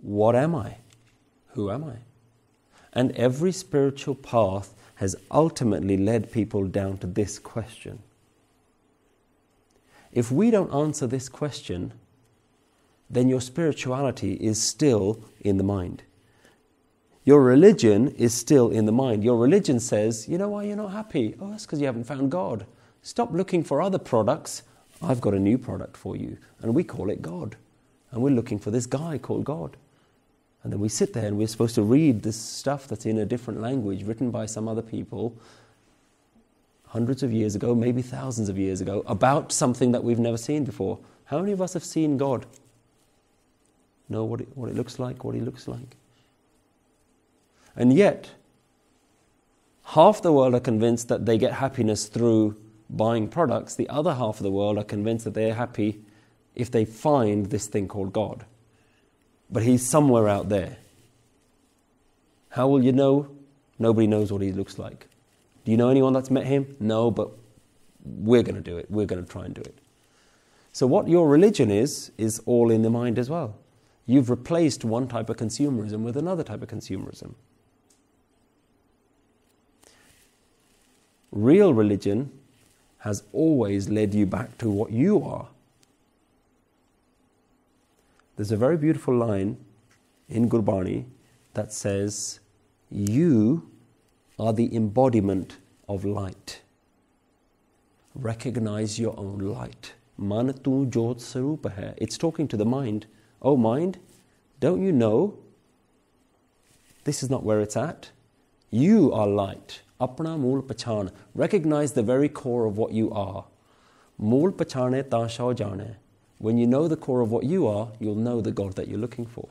what am I? Who am I? And every spiritual path has ultimately led people down to this question. If we don't answer this question, then your spirituality is still in the mind. Your religion is still in the mind. Your religion says, you know why you're not happy? Oh, that's because you haven't found God. Stop looking for other products. I've got a new product for you. And we call it God. And we're looking for this guy called God. And then we sit there and we're supposed to read this stuff that's in a different language, written by some other people, hundreds of years ago, maybe thousands of years ago, about something that we've never seen before. How many of us have seen God? Know what it looks like, what he looks like? And yet, half the world are convinced that they get happiness through buying products. The other half of the world are convinced that they're happy if they find this thing called God. But he's somewhere out there. How will you know? Nobody knows what he looks like. Do you know anyone that's met him? No, but we're going to do it. We're going to try and do it. So what your religion is all in the mind as well. You've replaced one type of consumerism with another type of consumerism. Real religion has always led you back to what you are. There's a very beautiful line in Gurbani that says, you are the embodiment of light. Recognize your own light. Man tu jot sarupa hai. It's talking to the mind. Oh mind, don't you know this is not where it's at? You are light. Apna mool pachan. Recognize the very core of what you are. Mool pachane ta shao jane. When you know the core of what you are, you'll know the God that you're looking for.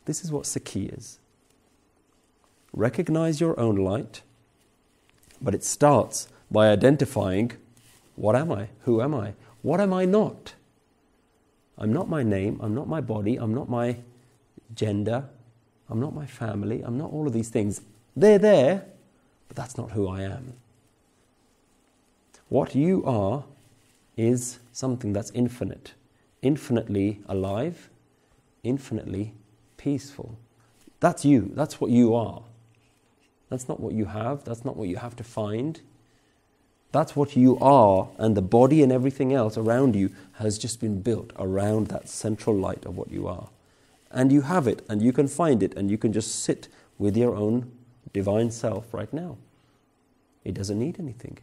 This is what Sikhi is. Recognize your own light, but it starts by identifying, what am I? Who am I? What am I not? I'm not my name, I'm not my body, I'm not my gender, I'm not my family, I'm not all of these things. They're there, but that's not who I am. What you are is something that's infinite, infinitely alive, infinitely peaceful. That's you, that's what you are. That's not what you have, that's not what you have to find. That's what you are, and the body and everything else around you has just been built around that central light of what you are. And you have it, and you can find it, and you can just sit with your own divine self right now. It doesn't need anything.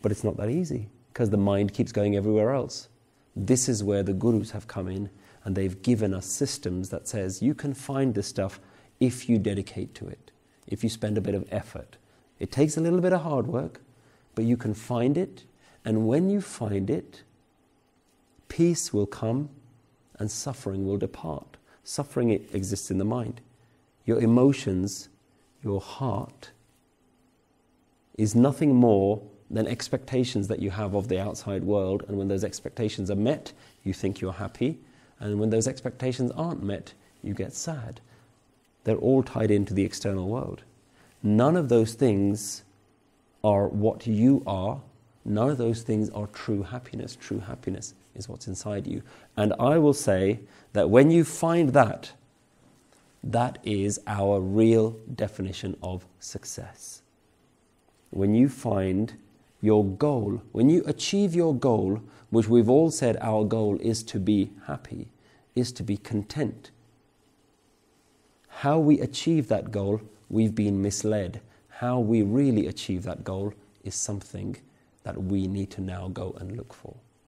But it's not that easy, because the mind keeps going everywhere else. This is where the gurus have come in, and they've given us systems that says you can find this stuff if you dedicate to it, if you spend a bit of effort. It takes a little bit of hard work, but you can find it, and when you find it, peace will come and suffering will depart. Suffering, it exists in the mind. Your emotions, your heart, is nothing more than expectations that you have of the outside world, and when those expectations are met, you think you're happy, and when those expectations aren't met, you get sad. They're all tied into the external world. None of those things are what you are. None of those things are true happiness. True happiness is what's inside you. And I will say that when you find that, that is our real definition of success. When you find your goal, when you achieve your goal, which we've all said our goal is to be happy, is to be content. How we achieve that goal, we've been misled. How we really achieve that goal is something that we need to now go and look for.